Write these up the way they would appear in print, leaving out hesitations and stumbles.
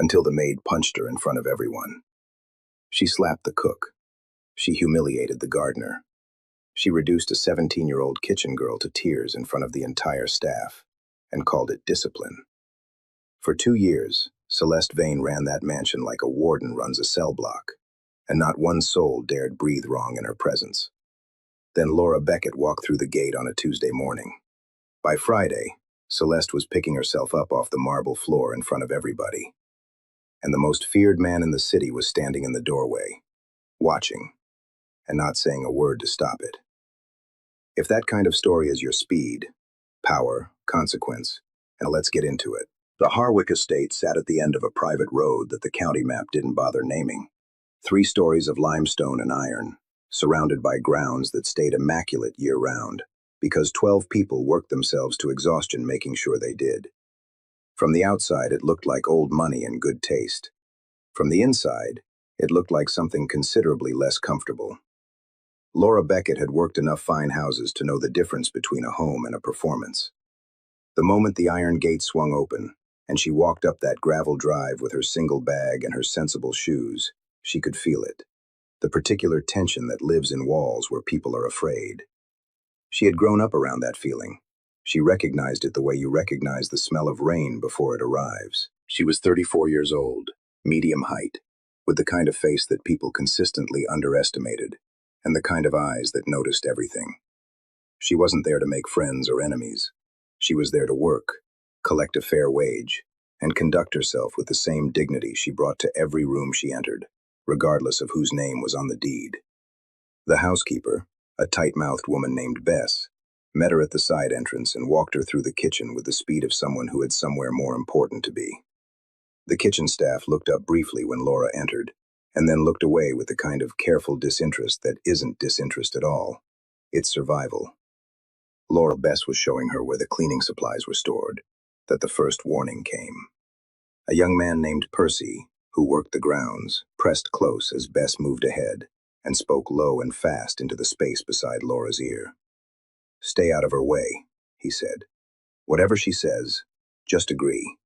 until the maid punched her in front of everyone. She slapped the cook. She humiliated the gardener. She reduced a 17-year-old kitchen girl to tears in front of the entire staff and called it discipline. For 2 years, Celeste Vane ran that mansion like a warden runs a cell block, and not one soul dared breathe wrong in her presence. Then Laura Beckett walked through the gate on a Tuesday morning. By Friday, Celeste was picking herself up off the marble floor in front of everybody. And the most feared man in the city was standing in the doorway, watching, and not saying a word to stop it. If that kind of story is your speed, power, consequence, and let's get into it. The Harwick estate sat at the end of a private road that the county map didn't bother naming. 3 stories of limestone and iron, surrounded by grounds that stayed immaculate year-round, because 12 people worked themselves to exhaustion making sure they did. From the outside, it looked like old money and good taste. From the inside, it looked like something considerably less comfortable. Laura Beckett had worked enough fine houses to know the difference between a home and a performance. The moment the iron gate swung open, and she walked up that gravel drive with her single bag and her sensible shoes, she could feel it. The particular tension that lives in walls where people are afraid. She had grown up around that feeling. She recognized it the way you recognize the smell of rain before it arrives. She was 34 years old, medium height, with the kind of face that people consistently underestimated, and the kind of eyes that noticed everything. She wasn't there to make friends or enemies. She was there to work, collect a fair wage, and conduct herself with the same dignity she brought to every room she entered, regardless of whose name was on the deed. The housekeeper, a tight-mouthed woman named Bess, met her at the side entrance and walked her through the kitchen with the speed of someone who had somewhere more important to be. The kitchen staff looked up briefly when Laura entered, and then looked away with the kind of careful disinterest that isn't disinterest at all. It's survival. Laura Bess was showing her where the cleaning supplies were stored, that the first warning came. A young man named Percy, who worked the grounds, pressed close as Bess moved ahead and spoke low and fast into the space beside Laura's ear. "Stay out of her way," he said. "Whatever she says, just agree.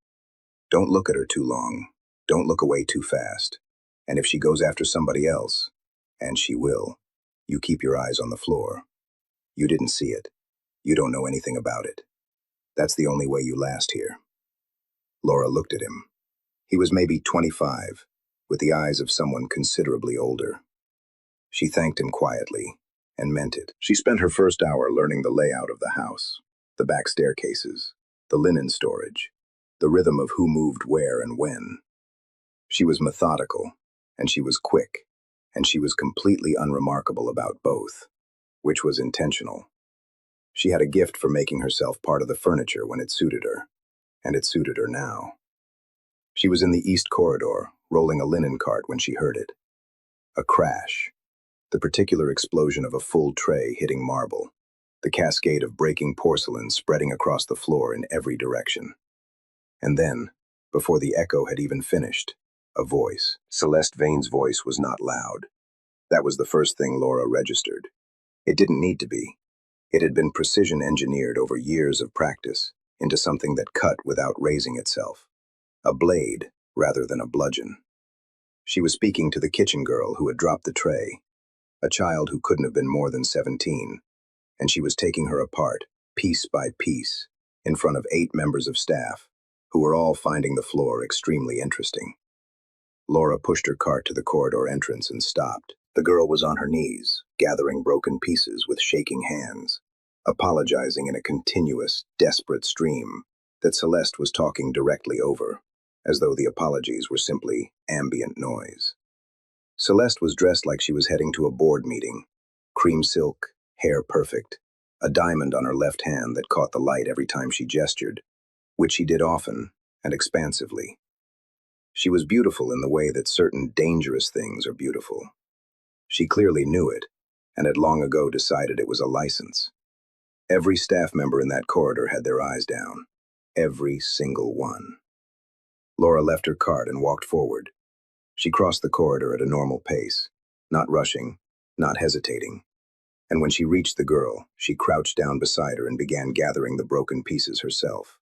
Don't look at her too long. Don't look away too fast. And if she goes after somebody else, and she will, you keep your eyes on the floor. You didn't see it. You don't know anything about it. That's the only way you last here." Laura looked at him. He was maybe 25, with the eyes of someone considerably older. She thanked him quietly, and meant it. She spent her first hour learning the layout of the house, the back staircases, the linen storage, the rhythm of who moved where and when. She was methodical, and she was quick, and she was completely unremarkable about both, which was intentional. She had a gift for making herself part of the furniture when it suited her, and it suited her now. She was in the east corridor, rolling a linen cart when she heard it. A crash. The particular explosion of a full tray hitting marble, the cascade of breaking porcelain spreading across the floor in every direction. And then, before the echo had even finished, a voice. Celeste Vane's voice was not loud. That was the first thing Laura registered. It didn't need to be. It had been precision engineered over years of practice into something that cut without raising itself. A blade rather than a bludgeon. She was speaking to the kitchen girl who had dropped the tray, a child who couldn't have been more than 17, and she was taking her apart, piece by piece, in front of 8 members of staff, who were all finding the floor extremely interesting. Laura pushed her cart to the corridor entrance and stopped. The girl was on her knees, gathering broken pieces with shaking hands, apologizing in a continuous, desperate stream that Celeste was talking directly over, as though the apologies were simply ambient noise. Celeste was dressed like she was heading to a board meeting, cream silk, hair perfect, a diamond on her left hand that caught the light every time she gestured, which she did often and expansively. She was beautiful in the way that certain dangerous things are beautiful. She clearly knew it, and had long ago decided it was a license. Every staff member in that corridor had their eyes down. Every single one. Laura left her cart and walked forward. She crossed the corridor at a normal pace, not rushing, not hesitating. And when she reached the girl, she crouched down beside her and began gathering the broken pieces herself.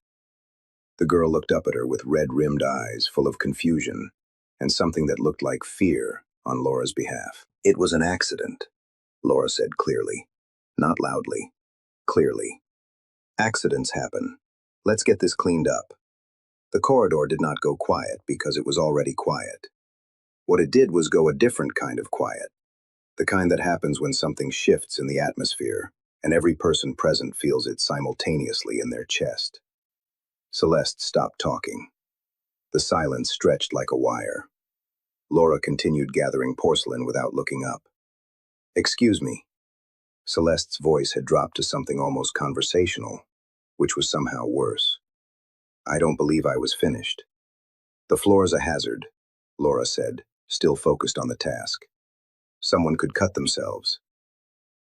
The girl looked up at her with red-rimmed eyes full of confusion and something that looked like fear on Laura's behalf. "It was an accident," Laura said clearly. Not loudly, clearly. "Accidents happen. Let's get this cleaned up." The corridor did not go quiet because it was already quiet. What it did was go a different kind of quiet, the kind that happens when something shifts in the atmosphere and every person present feels it simultaneously in their chest. Celeste stopped talking. The silence stretched like a wire. Laura continued gathering porcelain without looking up. "Excuse me." Celeste's voice had dropped to something almost conversational, which was somehow worse. "I don't believe I was finished." "The floor's a hazard," Laura said, still focused on the task. "Someone could cut themselves."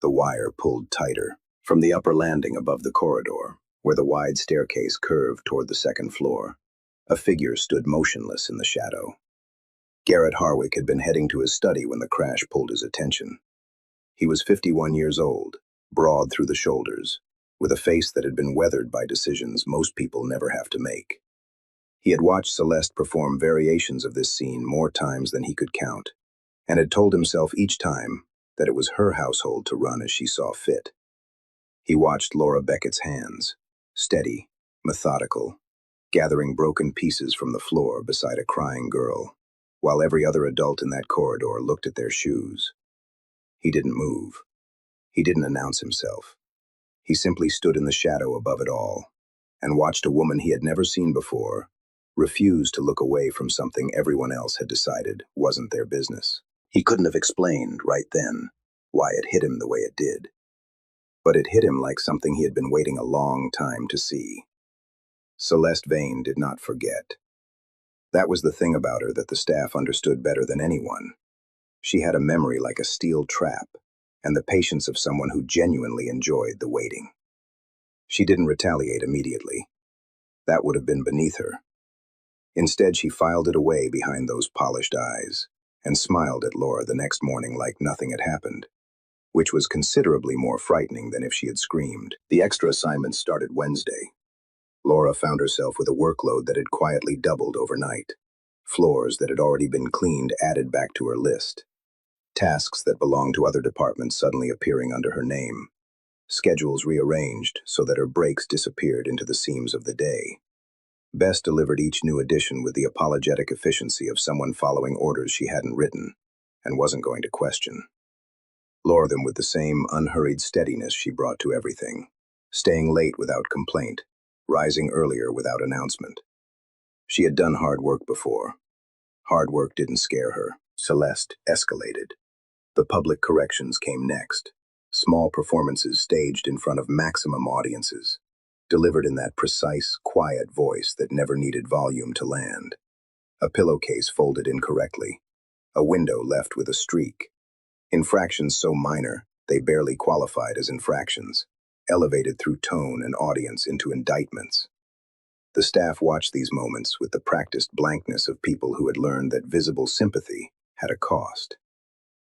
The wire pulled tighter. From the upper landing above the corridor, where the wide staircase curved toward the second floor, a figure stood motionless in the shadow. Garrett Harwick had been heading to his study when the crash pulled his attention. He was 51 years old, broad through the shoulders, with a face that had been weathered by decisions most people never have to make. He had watched Celeste perform variations of this scene more times than he could count, and had told himself each time that it was her household to run as she saw fit. He watched Laura Beckett's hands, steady, methodical, gathering broken pieces from the floor beside a crying girl, while every other adult in that corridor looked at their shoes. He didn't move. He didn't announce himself. He simply stood in the shadow above it all, and watched a woman he had never seen before refuse to look away from something everyone else had decided wasn't their business. He couldn't have explained, right then, why it hit him the way it did. But it hit him like something he had been waiting a long time to see. Celeste Vane did not forget. That was the thing about her that the staff understood better than anyone. She had a memory like a steel trap, and the patience of someone who genuinely enjoyed the waiting. She didn't retaliate immediately. That would have been beneath her. Instead, she filed it away behind those polished eyes, and smiled at Laura the next morning like nothing had happened, which was considerably more frightening than if she had screamed. The extra assignments started Wednesday. Laura found herself with a workload that had quietly doubled overnight. Floors that had already been cleaned added back to her list. Tasks that belonged to other departments suddenly appearing under her name. Schedules rearranged so that her breaks disappeared into the seams of the day. Bess delivered each new addition with the apologetic efficiency of someone following orders she hadn't written and wasn't going to question. Laura them with the same unhurried steadiness she brought to everything, staying late without complaint, rising earlier without announcement. She had done hard work before. Hard work didn't scare her. Celeste escalated. The public corrections came next. Small performances staged in front of maximum audiences, delivered in that precise, quiet voice that never needed volume to land. A pillowcase folded incorrectly. A window left with a streak. Infractions so minor, they barely qualified as infractions, elevated through tone and audience into indictments. The staff watched these moments with the practiced blankness of people who had learned that visible sympathy had a cost.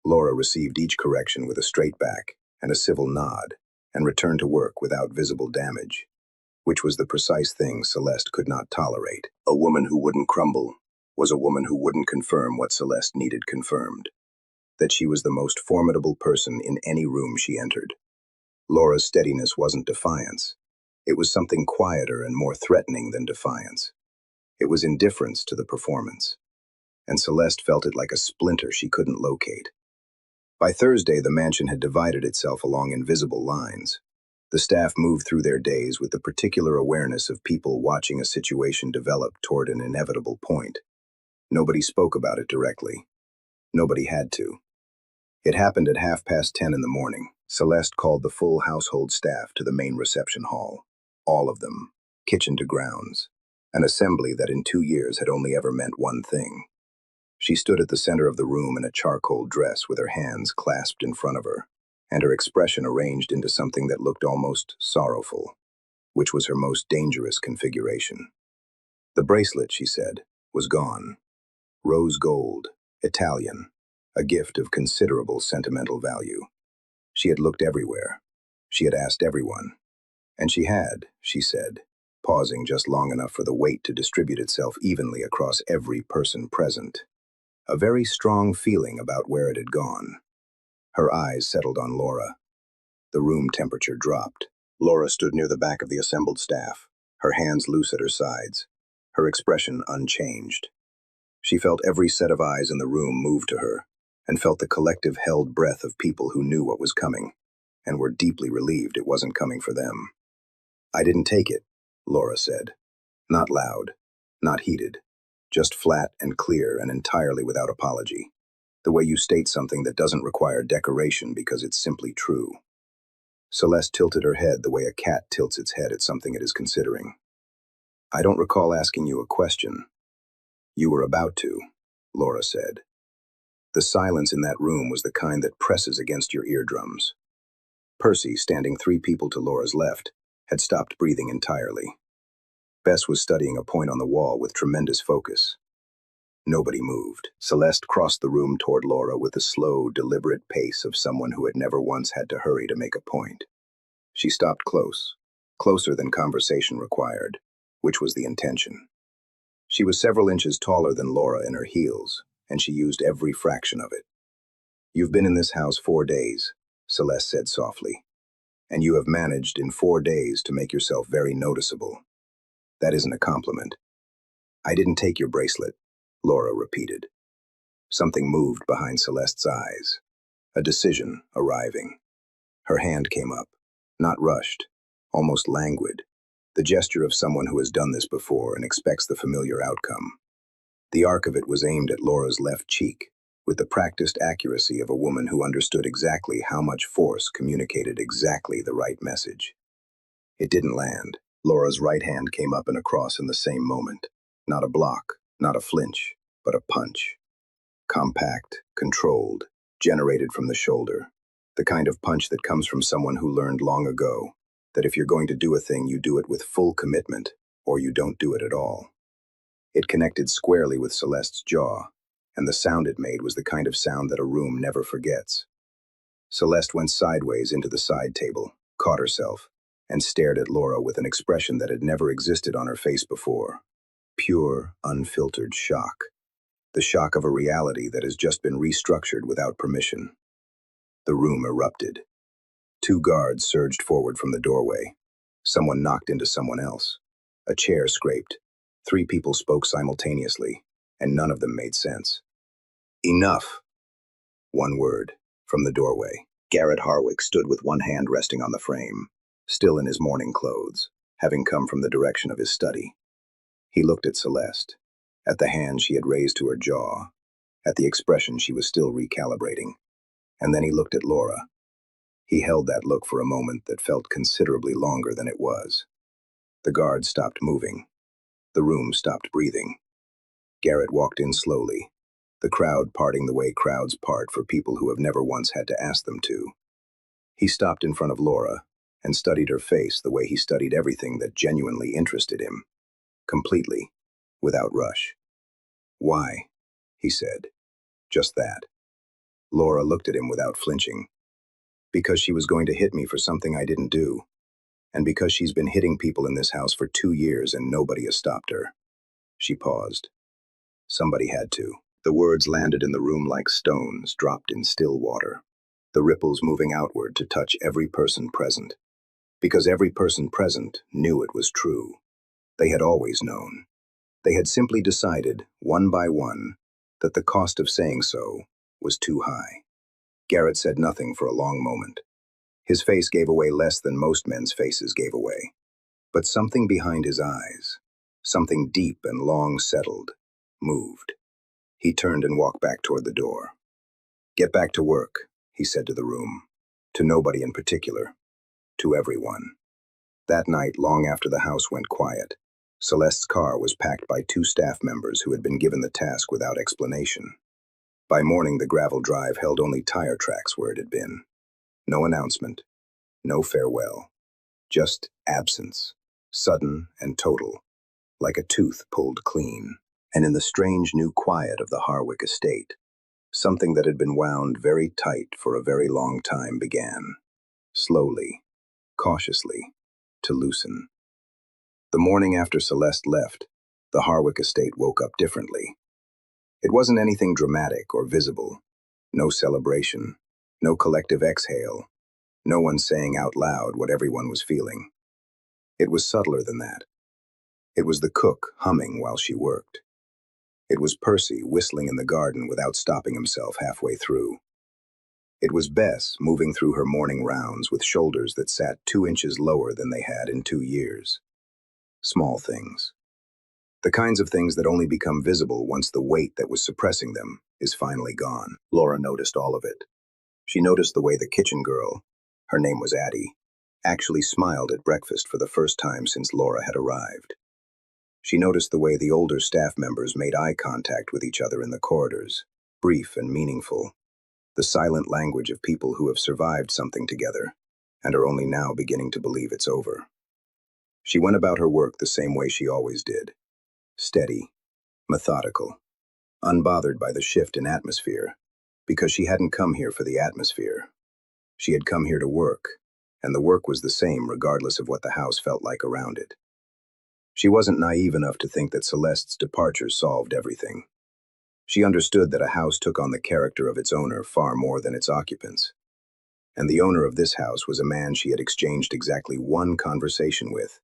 Laura received each correction with a straight back and a civil nod, and returned to work without visible damage, which was the precise thing Celeste could not tolerate. A woman who wouldn't crumble was a woman who wouldn't confirm what Celeste needed confirmed, that she was the most formidable person in any room she entered. Laura's steadiness wasn't defiance. It was something quieter and more threatening than defiance. It was indifference to the performance, and Celeste felt it like a splinter she couldn't locate. By Thursday, the mansion had divided itself along invisible lines. The staff moved through their days with the particular awareness of people watching a situation develop toward an inevitable point. Nobody spoke about it directly. Nobody had to. It happened at 10:30 in the morning. Celeste called the full household staff to the main reception hall. All of them, kitchen to grounds. An assembly that in 2 years had only ever meant one thing. She stood at the center of the room in a charcoal dress with her hands clasped in front of her, and her expression arranged into something that looked almost sorrowful, which was her most dangerous configuration. The bracelet, she said, was gone. Rose gold, Italian, a gift of considerable sentimental value. She had looked everywhere. She had asked everyone. And she had, she said, pausing just long enough for the weight to distribute itself evenly across every person present. A very strong feeling about where it had gone. Her eyes settled on Laura. The room temperature dropped. Laura stood near the back of the assembled staff, her hands loose at her sides, her expression unchanged. She felt every set of eyes in the room move to her, and felt the collective held breath of people who knew what was coming, and were deeply relieved it wasn't coming for them. "I didn't take it," Laura said. Not loud, not heated, just flat and clear and entirely without apology. The way you state something that doesn't require decoration because it's simply true. Celeste tilted her head the way a cat tilts its head at something it is considering. "I don't recall asking you a question." "You were about to," Laura said. The silence in that room was the kind that presses against your eardrums. Percy, standing 3 people to Laura's left, had stopped breathing entirely. Bess was studying a point on the wall with tremendous focus. Nobody moved. Celeste crossed the room toward Laura with the slow, deliberate pace of someone who had never once had to hurry to make a point. She stopped close, closer than conversation required, which was the intention. She was several inches taller than Laura in her heels, and she used every fraction of it. "You've been in this house 4 days," Celeste said softly, "and you have managed in 4 days to make yourself very noticeable. That isn't a compliment." "I didn't take your bracelet," Laura repeated. Something moved behind Celeste's eyes. A decision arriving. Her hand came up, not rushed, almost languid, the gesture of someone who has done this before and expects the familiar outcome. The arc of it was aimed at Laura's left cheek, with the practiced accuracy of a woman who understood exactly how much force communicated exactly the right message. It didn't land. Laura's right hand came up and across in the same moment. Not a block, not a flinch, but a punch. Compact, controlled, generated from the shoulder. The kind of punch that comes from someone who learned long ago that if you're going to do a thing, you do it with full commitment, or you don't do it at all. It connected squarely with Celeste's jaw, and the sound it made was the kind of sound that a room never forgets. Celeste went sideways into the side table, caught herself, and stared at Laura with an expression that had never existed on her face before. Pure, unfiltered shock. The shock of a reality that has just been restructured without permission. The room erupted. 2 guards surged forward from the doorway. Someone knocked into someone else. A chair scraped. 3 people spoke simultaneously, and none of them made sense. "Enough!" One word, from the doorway. Garrett Harwick stood with one hand resting on the frame, still in his morning clothes, having come from the direction of his study. He looked at Celeste, at the hand she had raised to her jaw, at the expression she was still recalibrating, and then he looked at Laura. He held that look for a moment that felt considerably longer than it was. The guard stopped moving. The room stopped breathing. Garrett walked in slowly, the crowd parting the way crowds part for people who have never once had to ask them to. He stopped in front of Laura and studied her face the way he studied everything that genuinely interested him, completely, without rush. "Why?" he said. Just that. Laura looked at him without flinching. "Because she was going to hit me for something I didn't do, and because she's been hitting people in this house for 2 years and nobody has stopped her." She paused. Somebody had to. The words landed in the room like stones dropped in still water, the ripples moving outward to touch every person present. Because every person present knew it was true. They had always known. They had simply decided, one by one, that the cost of saying so was too high. Garrett said nothing for a long moment. His face gave away less than most men's faces gave away. But something behind his eyes, something deep and long settled, moved. He turned and walked back toward the door. "Get back to work," he said to the room. To nobody in particular. To everyone. That night, long after the house went quiet, Celeste's car was packed by 2 staff members who had been given the task without explanation. By morning, the gravel drive held only tire tracks where it had been. No announcement, no farewell, just absence, sudden and total, like a tooth pulled clean. And in the strange new quiet of the Harwick estate, something that had been wound very tight for a very long time began, slowly, cautiously, to loosen. The morning after Celeste left, the Harwick estate woke up differently. It wasn't anything dramatic or visible. No celebration, no collective exhale, no one saying out loud what everyone was feeling. It was subtler than that. It was the cook humming while she worked. It was Percy whistling in the garden without stopping himself halfway through. It was Bess moving through her morning rounds with shoulders that sat 2 inches lower than they had in 2 years. Small things. The kinds of things that only become visible once the weight that was suppressing them is finally gone. Laura noticed all of it. She noticed the way the kitchen girl, her name was Addie, actually smiled at breakfast for the first time since Laura had arrived. She noticed the way the older staff members made eye contact with each other in the corridors, brief and meaningful, the silent language of people who have survived something together and are only now beginning to believe it's over. She went about her work the same way she always did, steady, methodical, unbothered by the shift in atmosphere, because she hadn't come here for the atmosphere. She had come here to work, and the work was the same regardless of what the house felt like around it. She wasn't naive enough to think that Celeste's departure solved everything. She understood that a house took on the character of its owner far more than its occupants. And the owner of this house was a man she had exchanged exactly one conversation with,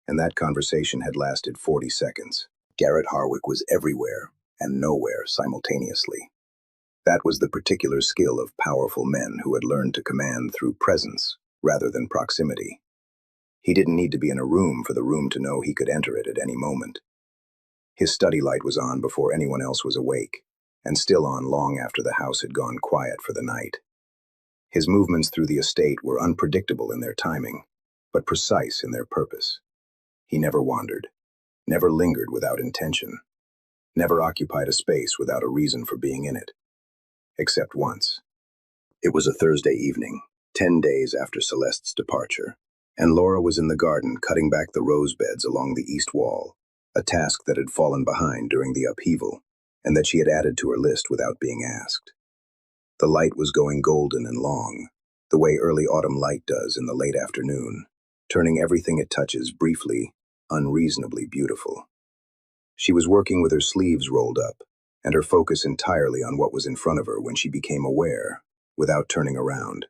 and that conversation had lasted 40 seconds. Garrett Harwick was everywhere and nowhere simultaneously. That was the particular skill of powerful men who had learned to command through presence rather than proximity. He didn't need to be in a room for the room to know he could enter it at any moment. His study light was on before anyone else was awake, and still on long after the house had gone quiet for the night. His movements through the estate were unpredictable in their timing, but precise in their purpose. He never wandered, never lingered without intention, never occupied a space without a reason for being in it. Except once. It was a Thursday evening, 10 days after Celeste's departure, and Laura was in the garden cutting back the rose beds along the east wall, a task that had fallen behind during the upheaval, and that she had added to her list without being asked. The light was going golden and long, the way early autumn light does in the late afternoon, turning everything it touches briefly, unreasonably beautiful. She was working with her sleeves rolled up, and her focus entirely on what was in front of her when she became aware, without turning around,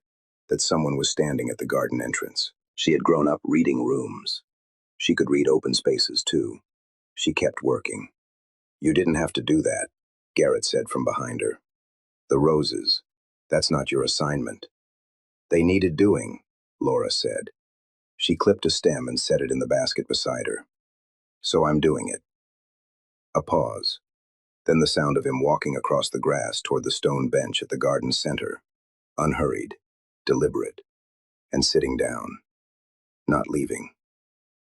that someone was standing at the garden entrance. She had grown up reading rooms. She could read open spaces, too. She kept working. "You didn't have to do that," Garrett said from behind her. "The roses. That's not your assignment." "They needed doing," Laura said. She clipped a stem and set it in the basket beside her. "So I'm doing it." A pause. Then the sound of him walking across the grass toward the stone bench at the garden's center, unhurried, deliberate, and sitting down, not leaving.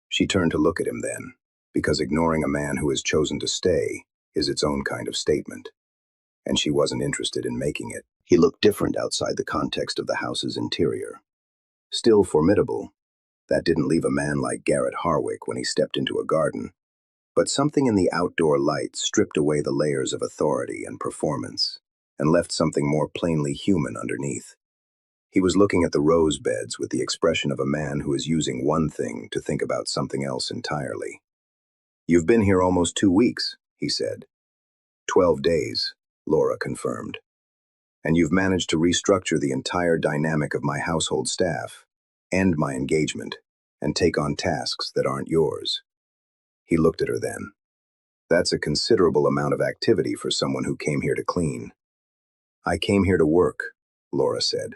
She turned to look at him then, because ignoring a man who has chosen to stay is its own kind of statement, and she wasn't interested in making it. He looked different outside the context of the house's interior. Still formidable, that didn't leave a man like Garrett Harwick when he stepped into a garden, but something in the outdoor light stripped away the layers of authority and performance, and left something more plainly human underneath. He was looking at the rose beds with the expression of a man who is using one thing to think about something else entirely. "You've been here almost 2 weeks," he said. 12 days, Laura confirmed. "And you've managed to restructure the entire dynamic of my household staff, end my engagement, and take on tasks that aren't yours." He looked at her then. "That's a considerable amount of activity for someone who came here to clean." "I came here to work," Laura said.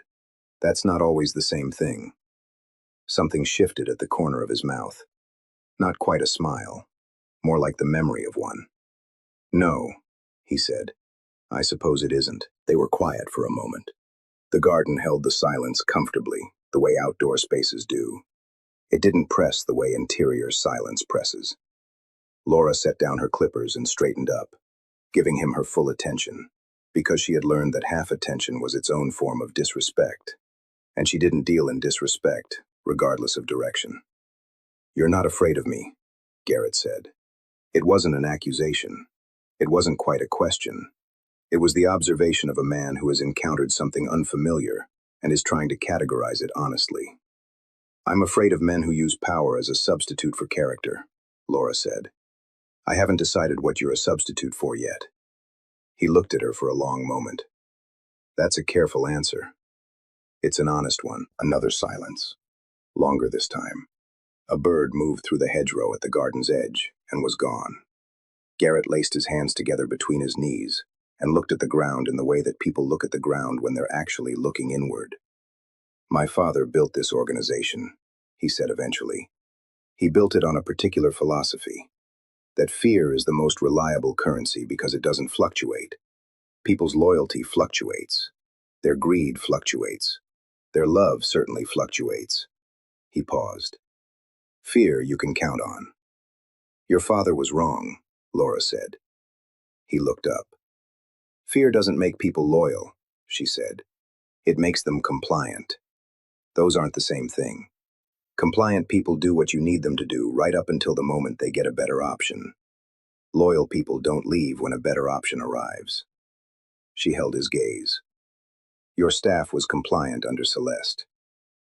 "That's not always the same thing." Something shifted at the corner of his mouth. Not quite a smile, more like the memory of one. "No," he said. "I suppose it isn't." They were quiet for a moment. The garden held the silence comfortably, the way outdoor spaces do. It didn't press the way interior silence presses. Laura set down her clippers and straightened up, giving him her full attention, because she had learned that half attention was its own form of disrespect, and she didn't deal in disrespect, regardless of direction. "You're not afraid of me," Garrett said. It wasn't an accusation. It wasn't quite a question. It was the observation of a man who has encountered something unfamiliar and is trying to categorize it honestly. "I'm afraid of men who use power as a substitute for character." Laura said. I haven't decided what you're a substitute for yet. He looked at her for a long moment. That's a careful answer. It's an honest one. Another silence. Longer this time. A bird moved through the hedgerow at the garden's edge and was gone. Garrett laced his hands together between his knees and looked at the ground in the way that people look at the ground when they're actually looking inward. My father built this organization, he said eventually. He built it on a particular philosophy, that fear is the most reliable currency because it doesn't fluctuate. People's loyalty fluctuates. Their greed fluctuates. Their love certainly fluctuates. He paused. Fear you can count on. Your father was wrong, Laura said. He looked up. Fear doesn't make people loyal, she said. It makes them compliant. Those aren't the same thing. Compliant people do what you need them to do right up until the moment they get a better option. Loyal people don't leave when a better option arrives. She held his gaze. Your staff was compliant under Celeste.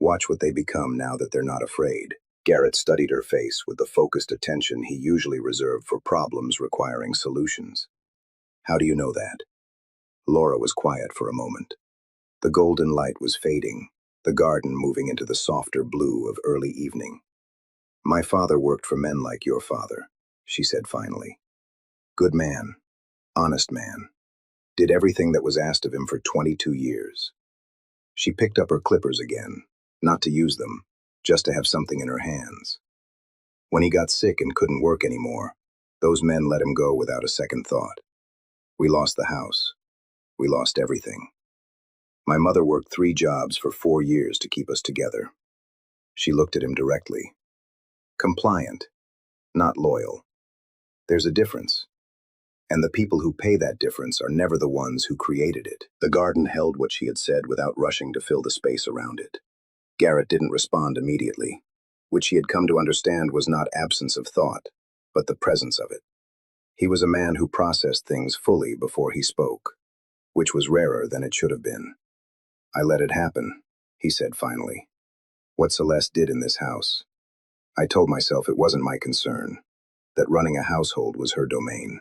Watch what they become now that they're not afraid. Garrett studied her face with the focused attention he usually reserved for problems requiring solutions. How do you know that? Laura was quiet for a moment. The golden light was fading, the garden moving into the softer blue of early evening. My father worked for men like your father, she said finally. Good man, honest man. Did everything that was asked of him for 22 years. She picked up her clippers again, not to use them, just to have something in her hands. When he got sick and couldn't work anymore, those men let him go without a second thought. We lost the house. We lost everything. My mother worked 3 jobs for 4 years to keep us together. She looked at him directly. Compliant, not loyal. There's a difference. And the people who pay that difference are never the ones who created it. The garden held what she had said without rushing to fill the space around it. Garrett didn't respond immediately, which he had come to understand was not absence of thought, but the presence of it. He was a man who processed things fully before he spoke, which was rarer than it should have been. I let it happen, he said finally. What Celeste did in this house. I told myself it wasn't my concern, that running a household was her domain.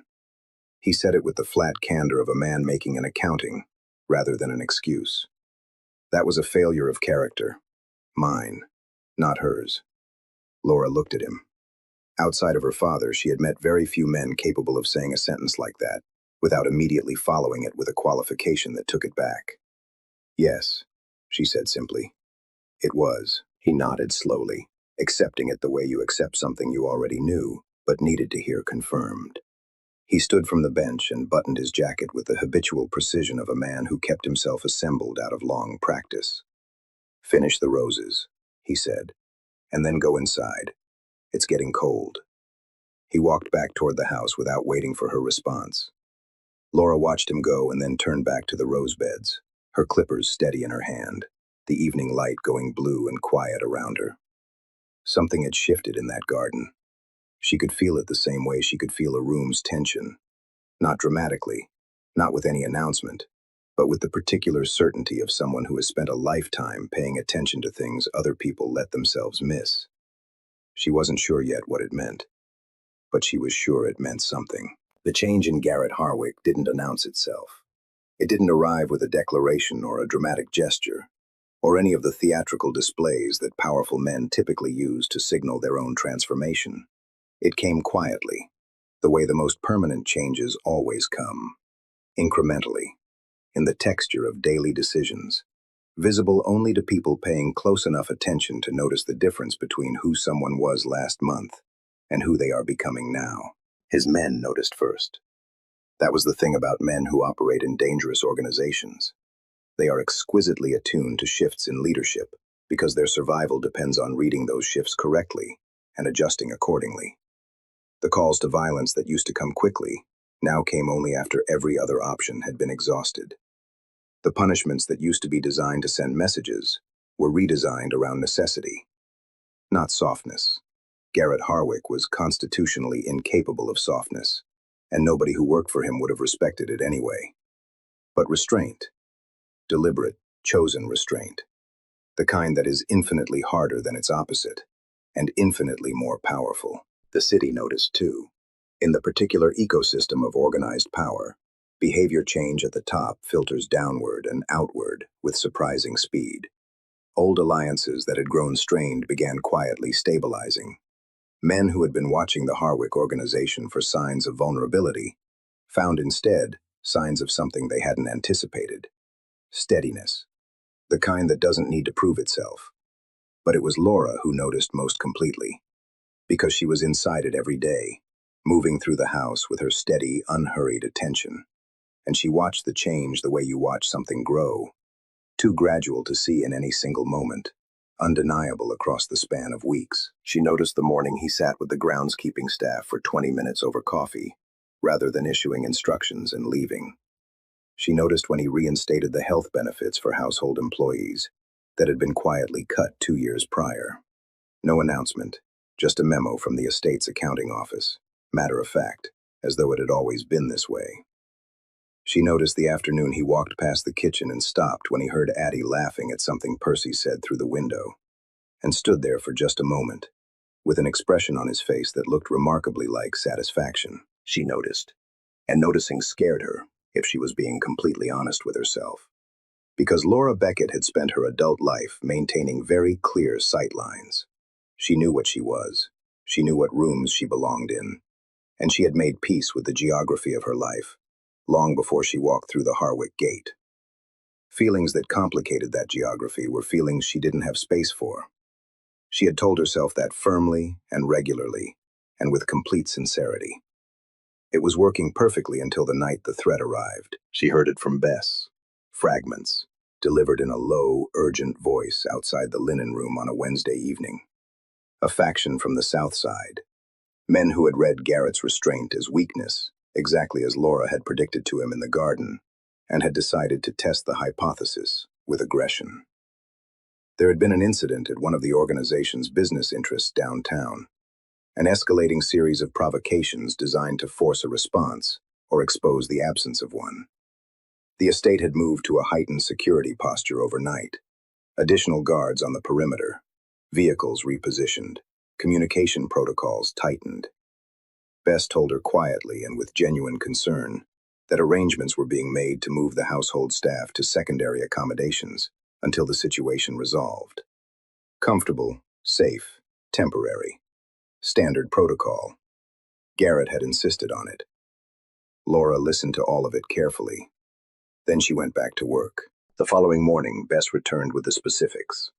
He said it with the flat candor of a man making an accounting, rather than an excuse. That was a failure of character. Mine, not hers. Laura looked at him. Outside of her father, she had met very few men capable of saying a sentence like that, without immediately following it with a qualification that took it back. Yes, she said simply. It was. He nodded slowly, accepting it the way you accept something you already knew, but needed to hear confirmed. He stood from the bench and buttoned his jacket with the habitual precision of a man who kept himself assembled out of long practice. Finish the roses, he said, and then go inside. It's getting cold. He walked back toward the house without waiting for her response. Laura watched him go and then turned back to the rose beds, her clippers steady in her hand, the evening light going blue and quiet around her. Something had shifted in that garden. She could feel it the same way she could feel a room's tension. Not dramatically, not with any announcement, but with the particular certainty of someone who has spent a lifetime paying attention to things other people let themselves miss. She wasn't sure yet what it meant, but she was sure it meant something. The change in Garrett Harwick didn't announce itself. It didn't arrive with a declaration or a dramatic gesture, or any of the theatrical displays that powerful men typically use to signal their own transformation. It came quietly, the way the most permanent changes always come, incrementally, in the texture of daily decisions, visible only to people paying close enough attention to notice the difference between who someone was last month and who they are becoming now. His men noticed first. That was the thing about men who operate in dangerous organizations. They are exquisitely attuned to shifts in leadership because their survival depends on reading those shifts correctly and adjusting accordingly. The calls to violence that used to come quickly now came only after every other option had been exhausted. The punishments that used to be designed to send messages were redesigned around necessity, not softness. Garrett Harwick was constitutionally incapable of softness, and nobody who worked for him would have respected it anyway. But restraint, deliberate, chosen restraint, the kind that is infinitely harder than its opposite, and infinitely more powerful. The city noticed too. In the particular ecosystem of organized power, behavior change at the top filters downward and outward with surprising speed. Old alliances that had grown strained began quietly stabilizing. Men who had been watching the Harwick organization for signs of vulnerability found instead signs of something they hadn't anticipated. Steadiness. The kind that doesn't need to prove itself. But it was Laura who noticed most completely, because she was inside it every day, moving through the house with her steady, unhurried attention. And she watched the change the way you watch something grow, too gradual to see in any single moment, undeniable across the span of weeks. She noticed the morning he sat with the groundskeeping staff for 20 minutes over coffee, rather than issuing instructions and leaving. She noticed when he reinstated the health benefits for household employees that had been quietly cut 2 years prior. No announcement, just a memo from the estate's accounting office, matter of fact, as though it had always been this way. She noticed the afternoon he walked past the kitchen and stopped when he heard Addie laughing at something Percy said through the window, and stood there for just a moment, with an expression on his face that looked remarkably like satisfaction. She noticed, and noticing scared her, if she was being completely honest with herself. Because Laura Beckett had spent her adult life maintaining very clear sight lines. She knew what she was. She knew what rooms she belonged in. And she had made peace with the geography of her life, long before she walked through the Harwick gate. Feelings that complicated that geography were feelings she didn't have space for. She had told herself that firmly and regularly, and with complete sincerity. It was working perfectly until the night the threat arrived. She heard it from Bess. Fragments, delivered in a low, urgent voice outside the linen room on a Wednesday evening. A faction from the South Side. Men who had read Garrett's restraint as weakness, exactly as Laura had predicted to him in the garden, and had decided to test the hypothesis with aggression. There had been an incident at one of the organization's business interests downtown, an escalating series of provocations designed to force a response or expose the absence of one. The estate had moved to a heightened security posture overnight. Additional guards on the perimeter, vehicles repositioned, communication protocols tightened. Bess told her quietly and with genuine concern that arrangements were being made to move the household staff to secondary accommodations until the situation resolved. Comfortable, safe, temporary. Standard protocol. Garrett had insisted on it. Laura listened to all of it carefully. Then she went back to work. The following morning, Bess returned with the specifics.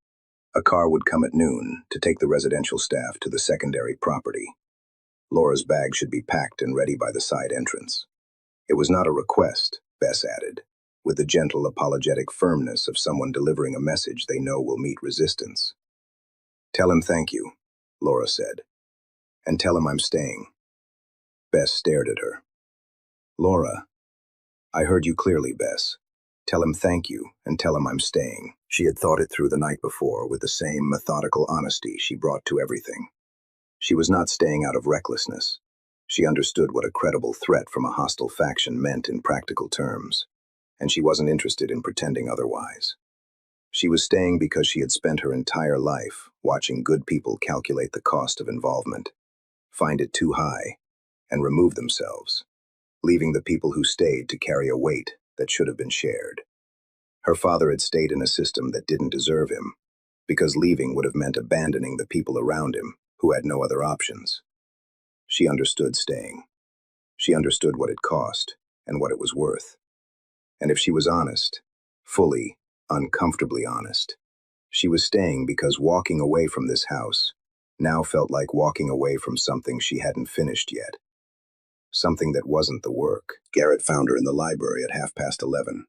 A car would come at noon to take the residential staff to the secondary property. Laura's bag should be packed and ready by the side entrance. It was not a request, Bess added, with the gentle, apologetic firmness of someone delivering a message they know will meet resistance. "Tell him thank you," Laura said. "And tell him I'm staying." Bess stared at her. "Laura, I heard you clearly, Bess. Tell him thank you, and tell him I'm staying." She had thought it through the night before with the same methodical honesty she brought to everything. She was not staying out of recklessness. She understood what a credible threat from a hostile faction meant in practical terms, and she wasn't interested in pretending otherwise. She was staying because she had spent her entire life watching good people calculate the cost of involvement, find it too high, and remove themselves, leaving the people who stayed to carry a weight that should have been shared. Her father had stayed in a system that didn't deserve him, because leaving would have meant abandoning the people around him who had no other options. She understood staying. She understood what it cost and what it was worth. And if she was honest, fully, uncomfortably honest, she was staying because walking away from this house now felt like walking away from something she hadn't finished yet. Something that wasn't the work. Garrett found her in the library at 11:30.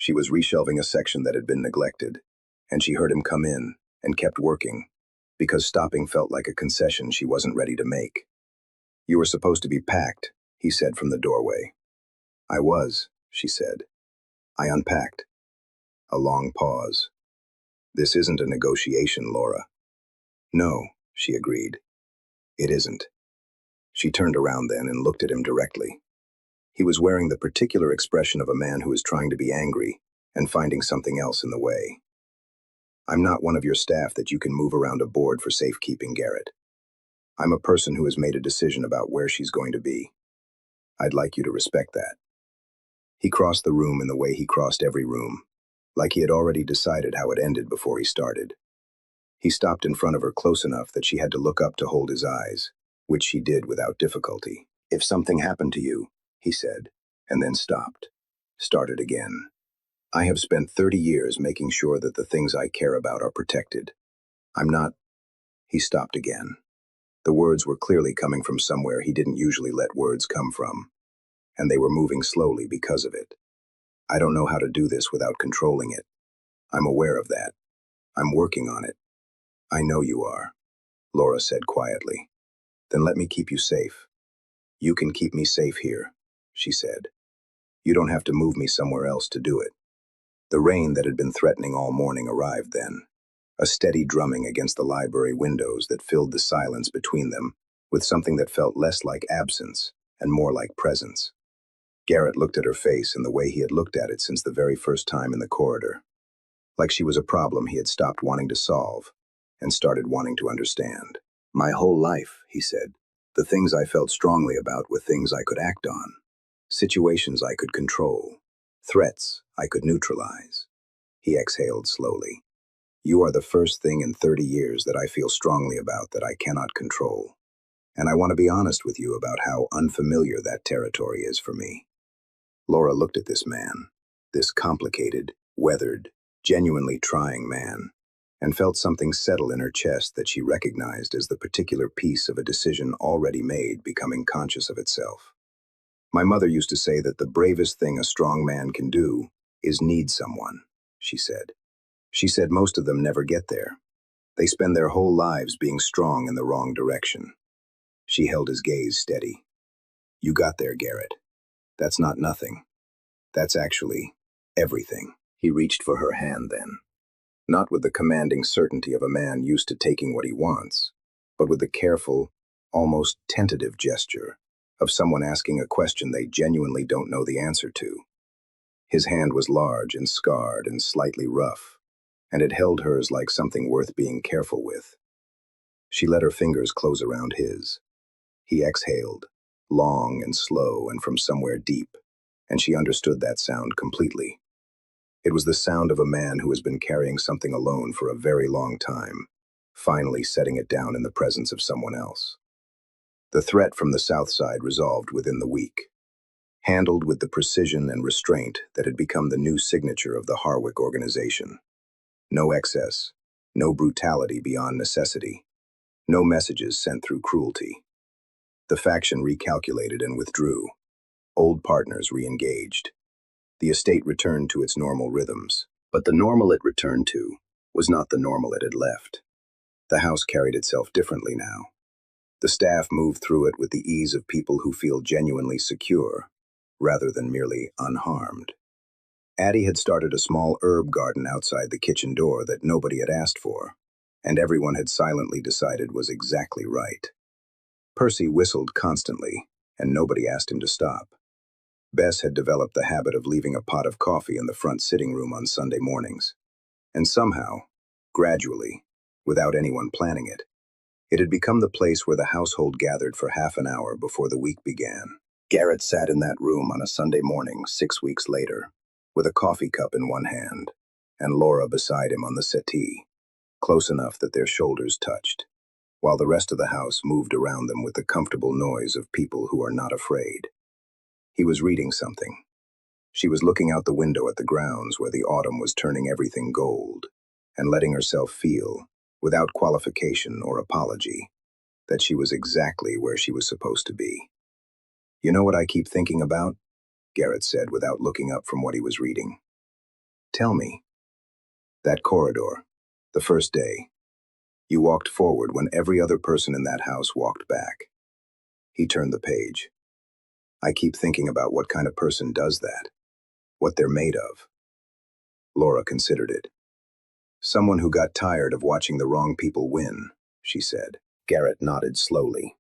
She was reshelving a section that had been neglected, and she heard him come in and kept working, because stopping felt like a concession she wasn't ready to make. "You were supposed to be packed," he said from the doorway. "I was," she said. I unpacked. A long pause. "This isn't a negotiation, Laura." "No," she agreed. "It isn't." She turned around then and looked at him directly. He was wearing the particular expression of a man who is trying to be angry and finding something else in the way. "I'm not one of your staff that you can move around a board for safekeeping, Garrett. I'm a person who has made a decision about where she's going to be. I'd like you to respect that. He crossed the room in the way he crossed every room, like he had already decided how it ended before he started. He stopped in front of her close enough that she had to look up to hold his eyes, which she did without difficulty. If something happened to you, he said, and then stopped. Started again. I have spent 30 years making sure that the things I care about are protected. I'm not. He stopped again. The words were clearly coming from somewhere he didn't usually let words come from, and they were moving slowly because of it. I don't know how to do this without controlling it. I'm aware of that. I'm working on it. I know you are, Laura said quietly. Then let me keep you safe. You can keep me safe here, she said. You don't have to move me somewhere else to do it. The rain that had been threatening all morning arrived then, a steady drumming against the library windows that filled the silence between them with something that felt less like absence and more like presence. Garrett looked at her face in the way he had looked at it since the very first time in the corridor. Like she was a problem he had stopped wanting to solve and started wanting to understand. My whole life, he said, the things I felt strongly about were things I could act on, situations I could control, threats I could neutralize. He exhaled slowly. You are the first thing in 30 years that I feel strongly about that I cannot control. And I want to be honest with you about how unfamiliar that territory is for me. Laura looked at this man, this complicated, weathered, genuinely trying man, and felt something settle in her chest that she recognized as the particular piece of a decision already made becoming conscious of itself. My mother used to say that the bravest thing a strong man can do is need someone, she said. She said most of them never get there. They spend their whole lives being strong in the wrong direction. She held his gaze steady. You got there, Garrett. That's not nothing. That's actually everything. He reached for her hand then, not with the commanding certainty of a man used to taking what he wants, but with the careful, almost tentative gesture of someone asking a question they genuinely don't know the answer to. His hand was large and scarred and slightly rough, and it held hers like something worth being careful with. She let her fingers close around his. He exhaled, long and slow and from somewhere deep, and she understood that sound completely. It was the sound of a man who has been carrying something alone for a very long time, finally setting it down in the presence of someone else. The threat from the south side resolved within the week, handled with the precision and restraint that had become the new signature of the Harwick organization. No excess, no brutality beyond necessity, no messages sent through cruelty. The faction recalculated and withdrew. Old partners re-engaged. The estate returned to its normal rhythms. But the normal it returned to was not the normal it had left. The house carried itself differently now. The staff moved through it with the ease of people who feel genuinely secure, rather than merely unharmed. Addie had started a small herb garden outside the kitchen door that nobody had asked for, and everyone had silently decided was exactly right. Percy whistled constantly, and nobody asked him to stop. Bess had developed the habit of leaving a pot of coffee in the front sitting room on Sunday mornings. And somehow, gradually, without anyone planning it, it had become the place where the household gathered for half an hour before the week began. Garrett sat in that room on a Sunday morning 6 weeks later, with a coffee cup in one hand, and Laura beside him on the settee, close enough that their shoulders touched, while the rest of the house moved around them with the comfortable noise of people who are not afraid. He was reading something. She was looking out the window at the grounds where the autumn was turning everything gold, and letting herself feel, without qualification or apology, that she was exactly where she was supposed to be. You know what I keep thinking about? Garrett said without looking up from what he was reading. Tell me. That corridor, the first day. You walked forward when every other person in that house walked back. He turned the page. I keep thinking about what kind of person does that, what they're made of. Laura considered it. Someone who got tired of watching the wrong people win, she said. Garrett nodded slowly.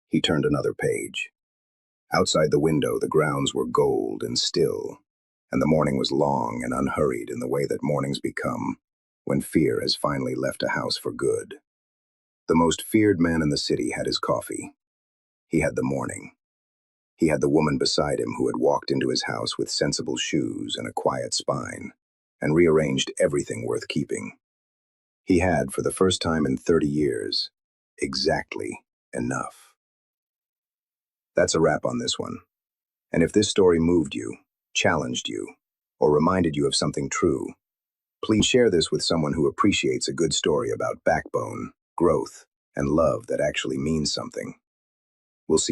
He turned another page. Outside the window, the grounds were gold and still, and the morning was long and unhurried in the way that mornings become when fear has finally left a house for good. The most feared man in the city had his coffee. He had the morning. He had the woman beside him who had walked into his house with sensible shoes and a quiet spine, and rearranged everything worth keeping. He had, for the first time in 30 years, exactly enough. That's a wrap on this one. And if this story moved you, challenged you, or reminded you of something true, please share this with someone who appreciates a good story about backbone, growth, and love that actually means something.